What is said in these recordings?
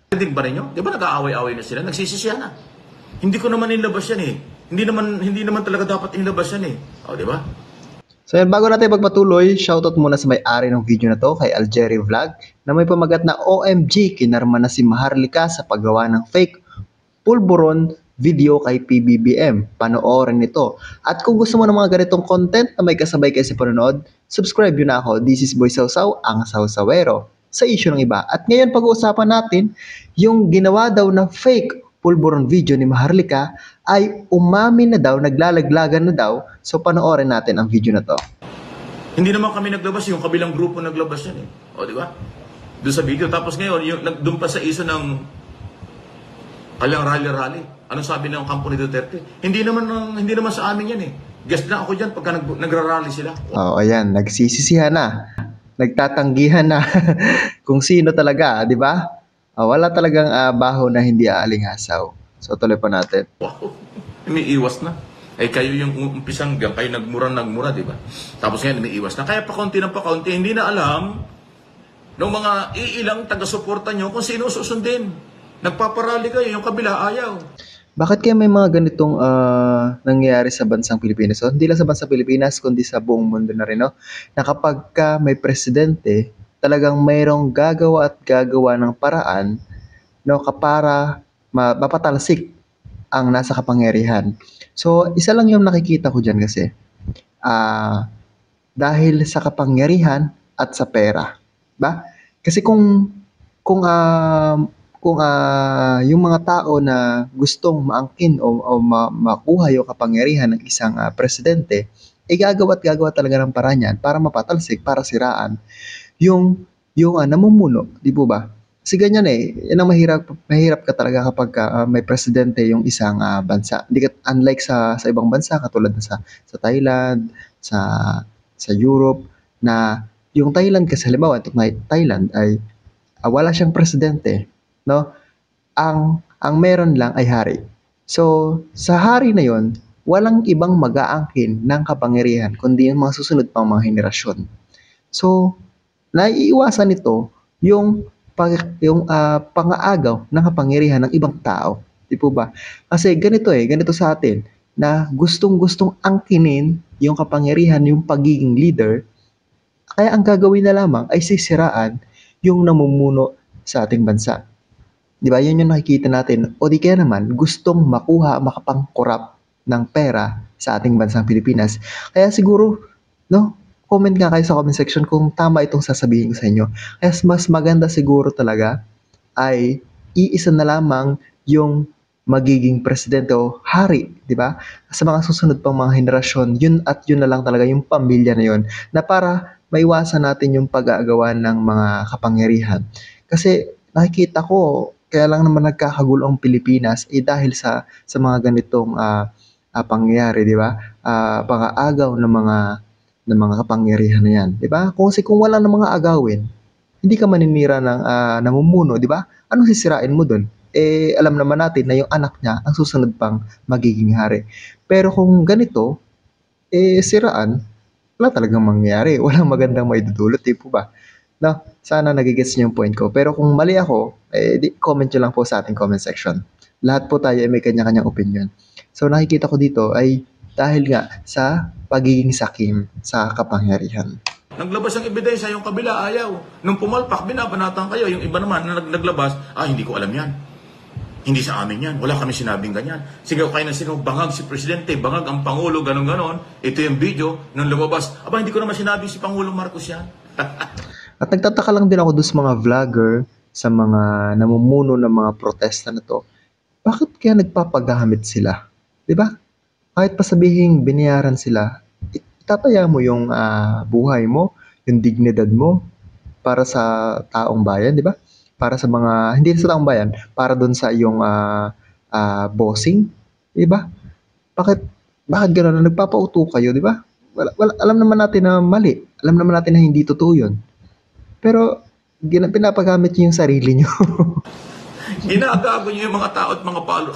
Din ba ninyo? Di ba nag-aaway-away na sila? Nagsisisihan na. Hindi ko naman nilabas yan eh. Hindi naman talaga dapat inilabas yan eh. O, di ba? So yan, bago natin magpatuloy, shoutout muna sa may-ari ng video na to kay Algeri Vlog na may pamagat na OMG, kinarma na si Maharlika sa paggawa ng fake pulburon video kay PBBM. Panoorin nito. At kung gusto mo ng mga ganitong content na may kasabay kayo sa panonood, subscribe yun na ako. This is Boy Sausaw, ang Sausawero, sa issue ng iba. At ngayon pag-uusapan natin yung ginawa daw na fake pulburon video ni Maharlika ay umamin na daw, naglalaglagan na daw. So panoorin natin ang video na to. Hindi naman kami naglabas, yung kabilang grupo naglabas yan eh. O, di ba? Doon sa video. Tapos ngayon, doon pa sa iso ng kalang rally-rally. Anong sabi ng kampo ni Duterte? Hindi naman sa amin yan eh. Guest na ako dyan pagka nagra-rally sila. Oo, ayan, nagsisisihan na. Nagtatanggihan na kung sino talaga, di ba? Wala talagang baho na hindi aalingasaw. So tuloy pa natin. Wow, may iwas na. Eh kayo yung umpisang gang, kayo nagmura, di ba? Tapos ngayon may iwas na. Kaya pa konti ng pa konti, hindi na alam ng mga iilang taga-suporta nyo kung sino susundin. Nagpaparali kayo, yung kabila ayaw. Bakit kaya may mga ganitong nangyayari sa bansang Pilipinas? So, hindi lang sa bansang Pilipinas, kundi sa buong mundo na rin, no? Na kapag ka may presidente, talagang mayroong gagawa at gagawa ng paraan, no, para mapatalsik ang nasa kapangyarihan. So, isa lang yung nakikita ko dyan kasi, dahil sa kapangyarihan at sa pera. Ba? Kasi kung yung mga tao na gustong maangkin o makuha yung kapangyarihan ng isang presidente, gagawa at gagawa talaga ng paraan yan para mapatalsik, para siraan yung namumuno, di po ba? Kasi ganyan eh, yan ang mahirap ka talaga kapag may presidente yung isang bansa. Unlike sa ibang bansa katulad na sa Thailand, sa Europe, na yung Thailand kasi halimbawa, Thailand ay wala siyang presidente, no? Ang meron lang ay hari. So, sa hari na yon, walang ibang mag-aangkin ng kapangyarihan kundi yung mga susunod pang mga henerasyon. So, naiiwasan nito yung pang-aagaw ng kapangyarihan ng ibang tao. Di po ba? Kasi ganito sa atin, na gustong-gustong angkinin yung kapangyarihan, yung pagiging leader, kaya ang gagawin na lamang ay sisiraan yung namumuno sa ating bansa. Di ba? Yun yung nakikita natin. O di kaya naman, gustong makapangkorap ng pera sa ating bansang Pilipinas. Kaya siguro, no, comment nga kayo sa comment section kung tama itong sasabihin ko sa inyo. Kaya mas maganda siguro talaga ay iisa na lamang yung magiging presidente o hari, di ba? Sa mga susunod pang mga henerasyon, yun na lang talaga yung pamilya na yun, na para maiwasan natin yung pag-aagawan ng mga kapangyarihan. Kasi nakikita ko, kaya lang naman nagkakagulo ang Pilipinas dahil sa mga ganitong pangyayari, di ba? Pang-aagaw ng mga kapangyarihan na yan, di ba? Kung wala ng mga agawin, hindi ka maninira ng namumuno, di ba? Anong sisirain mo dun? Alam naman natin na yung anak niya ang susunod pang magiging hari. Pero kung ganito, siraan, wala talagang mangyayari. Walang magandang maidudulot, di po ba? No, sana nagigets niyo yung point ko. Pero kung mali ako, comment nyo lang po sa ating comment section. Lahat po tayo ay may kanya-kanyang opinion. So nakikita ko dito ay dahil nga sa pagiging sakim sa kapangyarihan. Naglabas ang ebidensya, yung kabila ayaw. Nung pumalpak, binabanatan kayo. Yung iba naman na naglabas, hindi ko alam yan. Hindi sa amin yan. Wala kami sinabing ganyan. Sigaw kayo na sigaw, bangag si Presidente, bangag ang Pangulo, ganon-ganon. Ito yung video nung lumabas. Hindi ko naman sinabing si Pangulong Marcos yan. At nagtataka lang din ako doon sa mga vlogger, sa mga namumuno ng mga protesta na to. Bakit kaya nagpapagamit sila? Diba? Kahit pa sabihin binayaran sila, itataya mo yung buhay mo, yung dignidad mo para sa taong bayan, di ba? Para sa mga, hindi sa taong bayan, para doon sa iyong bossing, di ba? Bakit gano'n? Nagpapauto kayo, di ba? Alam naman natin na mali. Alam naman natin na hindi totoo yun. Pero, pinapagamit niyo yung sarili niyo. Ginagago niyo yung mga tao at mga followers.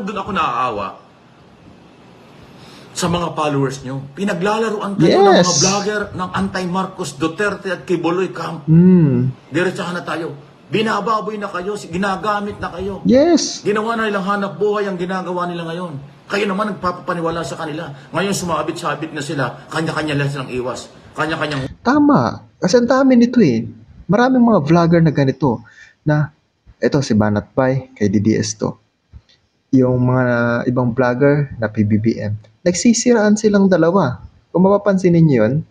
Doon ako naaawa sa mga followers niyo. Pinaglalaroan kayo ng mga vlogger ng anti-Marcos, Duterte at Kibuloy Camp. Diretsahan na tayo. Binababoy na kayo, ginagamit na kayo. Yes. Ginawa na nilang hanap buhay ang ginagawa nila ngayon. Kayo naman nagpapapaniwala sa kanila. Ngayon sumabit-sabit na sila, kanya-kanya lang silang iwas. Kanya-kanyang Tama. Kasi ang dami nito eh. Maraming mga vlogger na ganito na ito si Banat Pai, kay DDS to. Yung mga ibang vlogger na PBBM. Nagsisiraan silang dalawa. Kung mapapansin ninyo yun,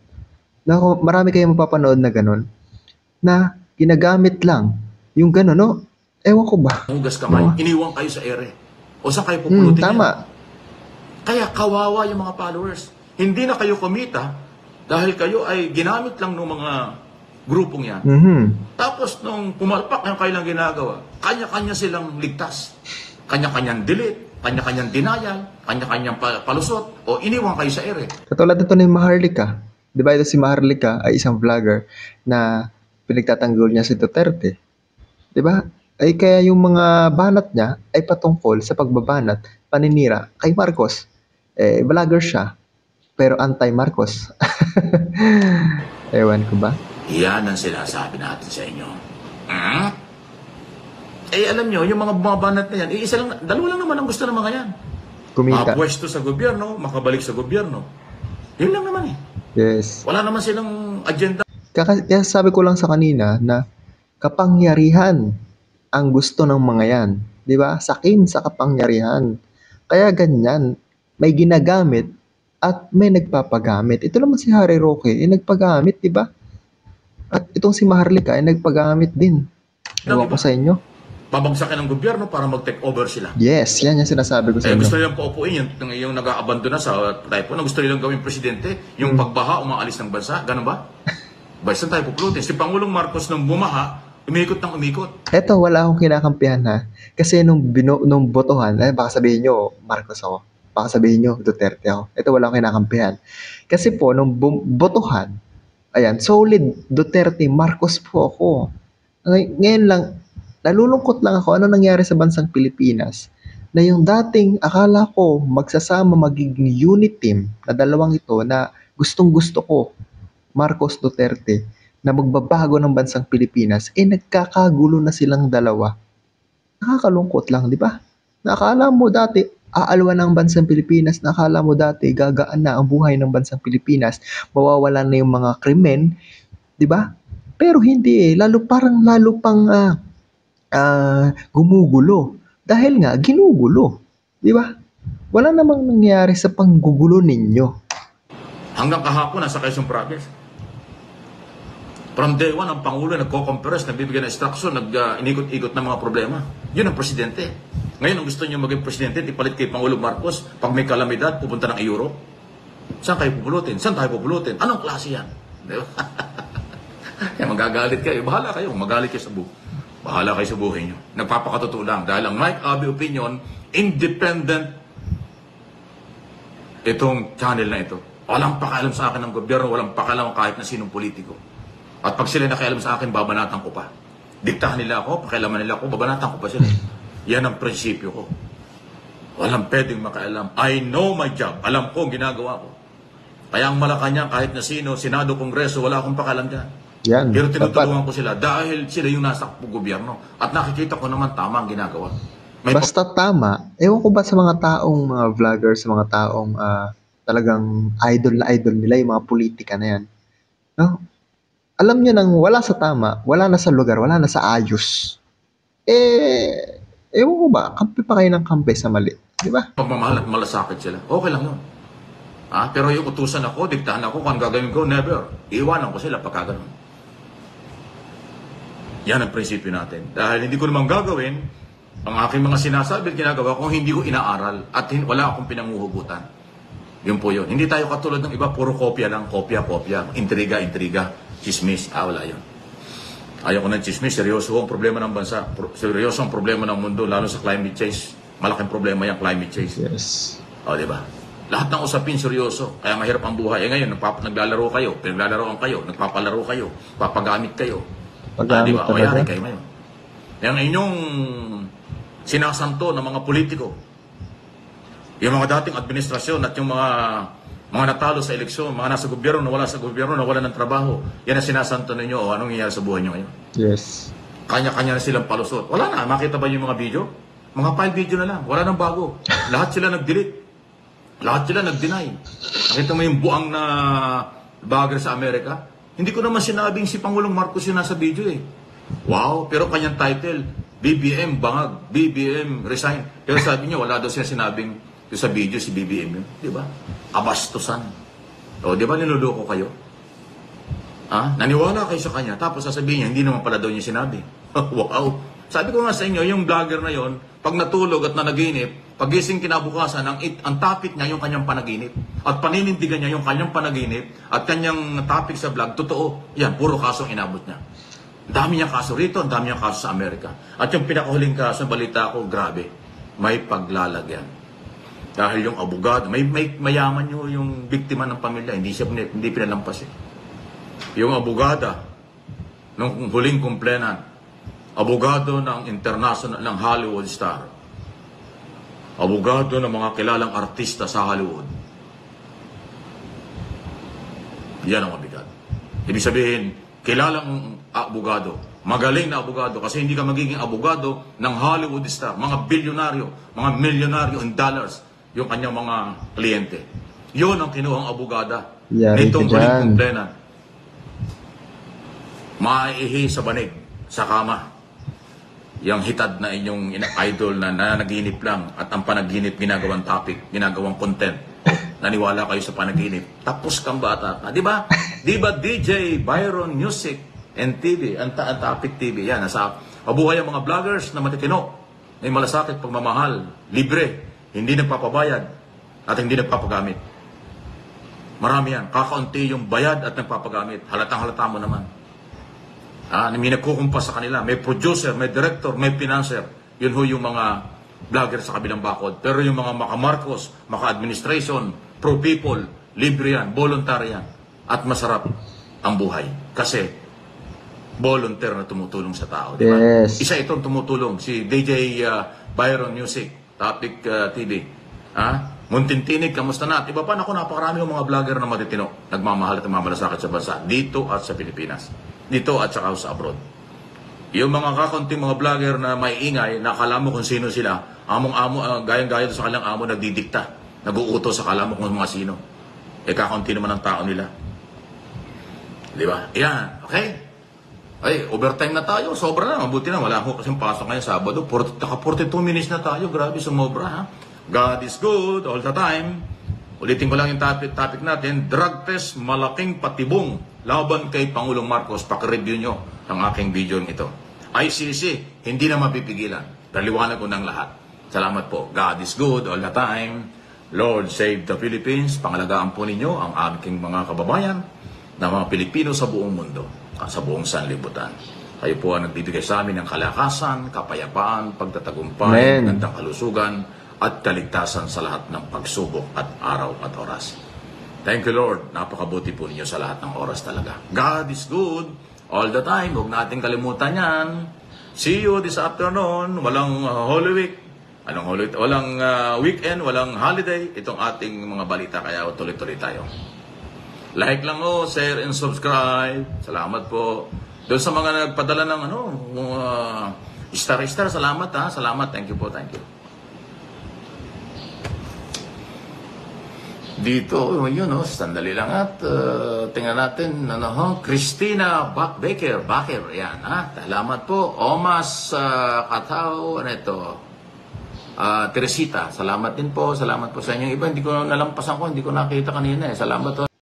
na marami kayong mapapanood na ganun, na ginagamit lang yung ganun, no? Ewan ko ba? hugas kamay, iniwan kayo sa ere. O saan kayo pupulutin yan? Tama. Kaya kawawa yung mga followers. Hindi na kayo kumita dahil kayo ay ginamit lang ng mga grupong yan. Tapos nung pumalpak yung kailang ginagawa, kanya-kanya silang ligtas. Kanya-kanyang delete, kanya-kanyang denial, kanya-kanyang palusot, o iniwan kayo sa ere. Katulad ito ni Maharlika. Di ba ito si Maharlika ay isang vlogger na pinagtatanggol niya si Duterte. Di ba? Ay kaya yung mga banat niya ay patungkol sa pagbabanat, paninira kay Marcos. Vlogger siya, pero anti-Marcos. Ewan ko ba? Yan ang sinasabi natin sa inyo. Alam nyo, yung mga bumabanat na yan, isa lang, dalawa lang naman ang gusto ng mga yan. Kumita. Mapwesto sa gobyerno, makabalik sa gobyerno. Yun lang naman eh. Yes. Wala naman silang agenda. Kaya sabi ko lang sa kanina na kapangyarihan ang gusto ng mga yan. Di ba? Sakim sa kapangyarihan. Kaya ganyan, may ginagamit at may nagpapagamit. Ito naman si Harry Roque, nagpagamit, di ba? At itong si Maharlika ay nagpagamit din. Ewan ko sa inyo. Babagsakin ng gobyerno para mag-take over sila. Yes, yan yung sinasabi ko sa inyo. Gusto nilang paupuin yung nag-aabandona sa typo na gusto nilang gawing presidente, yung pagbaha, umaalis ng bansa. Ganun ba? Saan tayo pupulutin? Si Pangulong Marcos nung bumaha, umikot ng umikot. Eto, wala akong kinakampihan ha. Kasi nung botohan, baka sabihin nyo, Marcos ako. Baka sabihin nyo, Duterte ako. Ito, wala akong kinakampihan. Kasi po, nung botohan, ayan, solid Duterte, Marcos po ako. Ngayon lang, nalulungkot lang ako ano nangyari sa bansang Pilipinas na yung dating akala ko magsasama magiging unit team na dalawang ito na gustong-gusto ko, Marcos Duterte, na magbabago ng bansang Pilipinas, nagkakagulo na silang dalawa. Nakakalungkot lang, di ba? Nakala mo dati, aalwan ng bansang Pilipinas, nakala mo dati, gagaan na ang buhay ng bansang Pilipinas, mawawalan na yung mga krimen, di ba? Pero hindi lalo pang gumugulo. Dahil nga, ginugulo. Di ba? Wala namang nangyari sa panggugulo ninyo. Hanggang kahapon, nasa Quezon Province. From day one, ang Pangulo nagko-compress, nagbibigay ng instruction, inikot-ikot ng mga problema. Yun ang presidente. Ngayon, ang gusto niyo maging presidente, ipalit kay Pangulong Marcos, pag may kalamidad, pupunta ng Europe. Saan kayo pupulutin? Saan tayo pupulutin? Anong klase yan? Di ba? Kaya magagalit kayo. Bahala kayo. Magalit kayo sa buhay. Bahala kayo sa buhay nyo. Nagpapakatotoo lang. Dahil ang Mike Abby Opinion, independent itong channel na ito. Walang pakialam sa akin ng gobyerno, walang pakialam kahit na sinong politiko. At pag sila nakialam sa akin, babanatan ko pa. Diktahan nila ako, pakialaman nila ako, babanatan ko pa sila. Yan ang prinsipyo ko. Walang pwedeng makialam. I know my job. Alam ko ang ginagawa ko. Kaya ang Malacanang, kahit na sino, Senado, Kongreso, wala akong pakialam dyan. Yan, Pero tinutulungan ko sila dahil sila yung nasa gobyerno. At nakikita ko naman tama ang ginagawa. Basta tama, ewan ko ba sa mga taong, mga vloggers, sa mga taong talagang idol na idol nila, yung mga politika na yan. No? Alam nyo nang wala sa tama, wala na sa lugar, wala na sa ayos. Ewan ko ba, kampi pa kayo ng kampi sa mali. Di ba? Pagmamahal at malasakit sila. Okay lang yun. Pero yung utusan ako, diktahan ako, kung gagawin ko, never. Iiwanan ko sila pagka ganun. Yan ang prinsipyo natin. Dahil hindi ko naman gagawin ang aking mga sinasabi at ginagawa kung hindi ko inaaral at wala akong pinanguhugutan. Yun po yun. Hindi tayo katulad ng iba, puro kopya lang, kopya. Intriga, chismis. Wala yun. Ayaw ko ng chismis. Seryoso ang problema ng bansa. Seryoso ang problema ng mundo, lalo sa climate change. Malaking problema yung climate change. Yes. Di ba? Lahat ng usapin seryoso. Kaya mahirap ang buhay. Ngayon, naglalaro kayo, pinaglalaroan kayo, nagpapalaro kayo, papagamit kayo. Paggamit Diba? O talaga. yan, kayo ngayon. Yung inyong sinasanto ng mga politiko, yung mga dating administrasyon at yung mga natalo sa eleksyon, mga nasa gobyerno, nawala sa gobyerno, nawala ng trabaho, yan ang sinasanto ninyo o anong nangyayari sa buhay nyo ngayon. Yes. Kanya-kanya na silang palusot. Wala na, makita ba yung mga video? Mga file video na lang, wala nang bago. Lahat sila nag-delete. Lahat sila nag-deny. Nakita mo yung buang na bagger sa Amerika? Hindi ko naman sinabing si Pangulong Marcos yung nasa video eh. Wow, pero kanyang title, BBM bangag, BBM resign. Pero sabi niya, wala daw siya sinabing yung sa video si BBM yun. Di ba? Kabastusan. O, di ba niloloko kayo? Naniwala kayo sa kanya, tapos sasabihin niya, hindi naman pala daw niya sinabi. Wow! Sabi ko nga sa inyo, yung vlogger na yon, pag natulog at nanaginip, pagising kinabukasan, ang topic niya yung kanyang panaginip. At paninindigan niya yung kanyang panaginip at kanyang topic sa vlog, totoo. Yan, puro kasong inabot niya. Ang dami niyang kaso rito, ang dami niyang kaso sa Amerika. At yung pinakahuling kaso, balita ko, grabe, may paglalagyan. Dahil yung abogado, may mayaman yung biktima ng pamilya, hindi pinalampas eh. Yung abogada ng huling complainant, abogado ng international ng Hollywood star, abogado ng mga kilalang artista sa Hollywood. Yan ang mabigat. Ibig sabihin, kilalang abogado, magaling na abogado, kasi hindi ka magiging abogado ng Hollywood star, mga bilyonaryo, mga milyonaryo in dollars, yung kanyang mga kliyente. Yun ang kinuhang abogada nitong huling complainant. Maihi sa banig, sa kama. Yung hitad na inyong idol na nanaginip lang at ang panaginip ginagawang topic, ginagawang content. Naniwala kayo sa panaginip. Tapos kang bata ka. Di ba? Di ba DJ Byron Music and TV, ang topic TV, yan. Nasa mabuhay ang mga vloggers na matitino, may malasakit, pagmamahal, libre, hindi nagpapabayad at hindi nagpapagamit. Marami yan. Kakaunti yung bayad at nagpapagamit. Halatang-halata mo naman. May nagkukumpas sa kanila. May producer, may director, may financer. Yun ho yung mga vlogger sa kabilang bakod. Pero yung mga maka-Marcos, maka-administration, pro-people, libre yan, voluntary yan. At masarap ang buhay. Kasi volunteer na tumutulong sa tao. Diba? Yes. Isa itong tumutulong. Si DJ Byron Music, Topic TV. Muntintinig, kamusta na? At iba pa, napakarami yung mga vlogger na matitino. Nagmamahal at nagmamalasakit sa bansa. Dito at sa Pilipinas. Dito at saka sa abroad. Yung mga kakunting mga vlogger na may ingay, nakala mo kung sino sila, gayang-gaya sa kanilang amo, nagdidikta, nag-uutos sa kala mo kung mga sino. Kakunti naman ang tao nila. Di ba? Yan. Okay? Ay, overtime na tayo. Sobra na. Mabuti na. Wala ko kasing pasok ngayon Sabado. 42 minutes na tayo. Grabe, sumobra ha. God is good all the time. Ulitin ko lang yung topic natin. Drug test, malaking patibong laban kay Pangulong Marcos. Paki-review nyo ang aking video ito. ICC, hindi na mapipigilan. Daliwanag ko ng lahat. Salamat po. God is good all the time. Lord save the Philippines. Pangalagaan po ninyo ang aking mga kababayan na mga Pilipino sa buong mundo, sa buong sanlibutan. Kayo po ang nagbibigay sa amin ng kalakasan, kapayapaan, pagtatagumpay, magandang kalusugan, at kaligtasan sa lahat ng pagsubok at araw at oras. Thank you, Lord. Napakabuti po ninyo sa lahat ng oras talaga. God is good all the time. Huwag natin kalimutan yan. See you this afternoon. Walang Holy Week. Anong Holy Week? Walang weekend, walang holiday. Itong ating mga balita, kaya tuloy-tuloy tayo. Like lang mo, share and subscribe. Salamat po. Doon sa mga nagpadala ng star-star, salamat ha. Salamat. Thank you po. Thank you. Dito, yun, sandali lang at tingnan natin, Christina Baker, yan, ha? Salamat po. Omas Katao, Teresita, salamat din po. Salamat po sa inyo. Iba, hindi ko nalampasan ko, hindi ko nakita kanina, Salamat po.